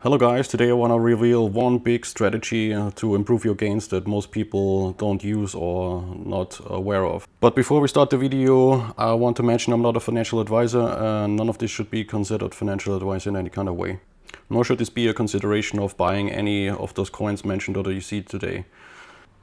Hello guys, today I want to reveal one big strategy to improve your gains that most people don't use or not aware of. But before we start the video, I want to mention I'm not a financial advisor and none of this should be considered financial advice in any kind of way. Nor should this be a consideration of buying any of those coins mentioned or that you see today.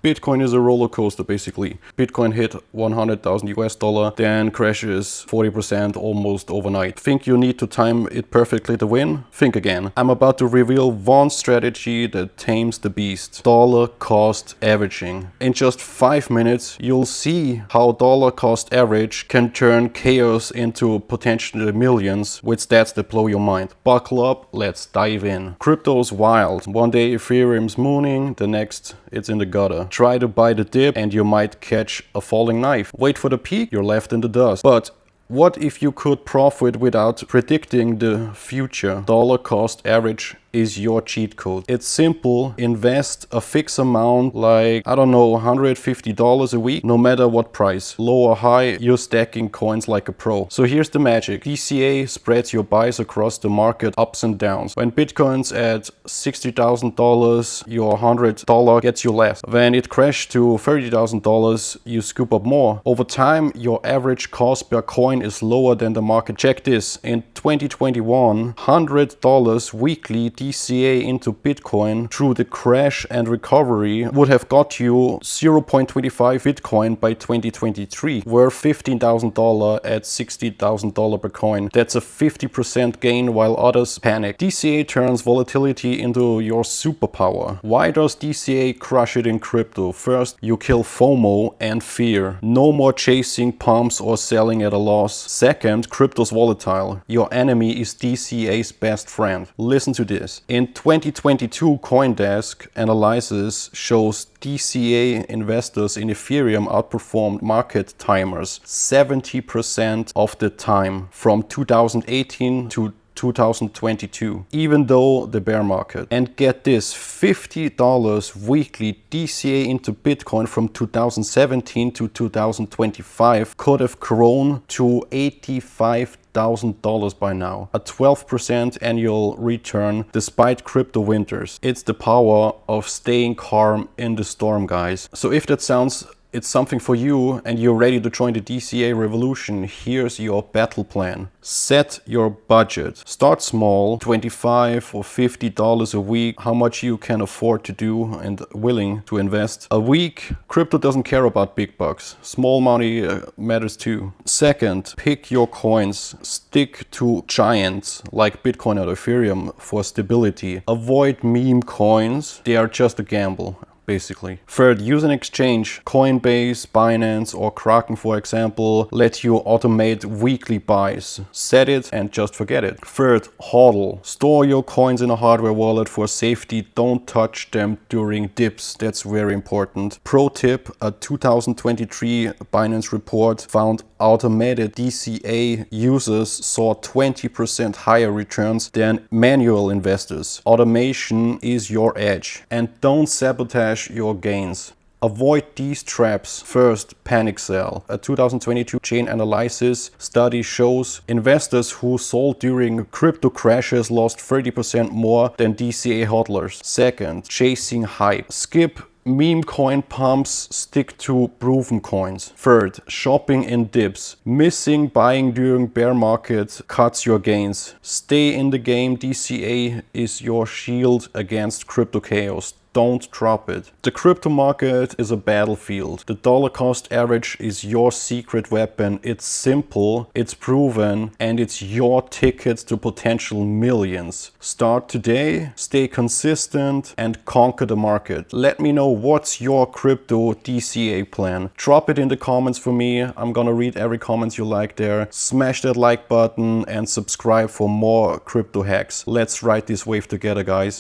Bitcoin is a roller coaster basically. Bitcoin hit 100,000 US dollar, then crashes 40% almost overnight. Think you need to time it perfectly to win? Think again. I'm about to reveal one strategy that tames the beast. Dollar cost averaging. In just 5 minutes, you'll see how dollar cost average can turn chaos into potentially millions with stats that blow your mind. Buckle up, let's dive in. Crypto's wild. One day Ethereum's mooning, the next it's in the gutter. Try to buy the dip and you might catch a falling knife. Wait for the peak, you're left in the dust. But what if you could profit without predicting the future? Dollar cost average is your cheat code. It's simple. Invest a fixed amount, like, I don't know, $150 a week, no matter what price. Low or high, you're stacking coins like a pro. So here's the magic. DCA spreads your buys across the market ups and downs. When Bitcoin's at $60,000, your $100 gets you less. When it crashed to $30,000, you scoop up more. Over time, your average cost per coin is lower than the market. Check this. In 2021, $100 weekly DCA into Bitcoin through the crash and recovery would have got you 0.25 Bitcoin by 2023, worth $15,000 at $60,000 per coin. That's a 50% gain while others panic. DCA turns volatility into your superpower. Why does DCA crush it in crypto? First, you kill FOMO and fear. No more chasing pumps or selling at a loss. Second, crypto's volatile. Your enemy is DCA's best friend. Listen to this. In 2022, CoinDesk analysis shows DCA investors in Ethereum outperformed market timers 70% of the time from 2018 to 2022, even though the bear market. And get this, $50 weekly DCA into Bitcoin from 2017 to 2025 could have grown to $85,000 by now, a 12% annual return despite crypto winters. It's the power of staying calm in the storm, guys. So if that sounds it's something for you and you're ready to join the DCA revolution, here's your battle plan. Set your budget. Start small, $25 or $50 a week, how much you can afford to do and willing to invest. A week, crypto doesn't care about big bucks. Small money matters too. Second, pick your coins. Stick to giants like Bitcoin or Ethereum for stability. Avoid meme coins. They are just a gamble, basically. Third, use an exchange. Coinbase, Binance or Kraken, for example, let you automate weekly buys. Set it and just forget it. Third, hodl. Store your coins in a hardware wallet for safety. Don't touch them during dips. That's very important. Pro tip, a 2023 Binance report found automated DCA users saw 20% higher returns than manual investors. Automation is your edge. And don't sabotage your gains. Avoid these traps. First, panic sell. A 2022 chain analysis study shows investors who sold during crypto crashes lost 30% more than DCA hodlers. Second, chasing hype. Skip meme coin pumps, stick to proven coins. Third, shopping in dips. Missing buying during bear market cuts your gains. Stay in the game. DCA is your shield against crypto chaos. Don't drop it. The crypto market is a battlefield. The dollar cost average is your secret weapon. It's simple, it's proven, and it's your ticket to potential millions. Start today, stay consistent, and conquer the market. Let me know what's your crypto DCA plan. Drop it in the comments for me. I'm gonna read every comment you like there. Smash that like button and subscribe for more crypto hacks. Let's ride this wave together, guys.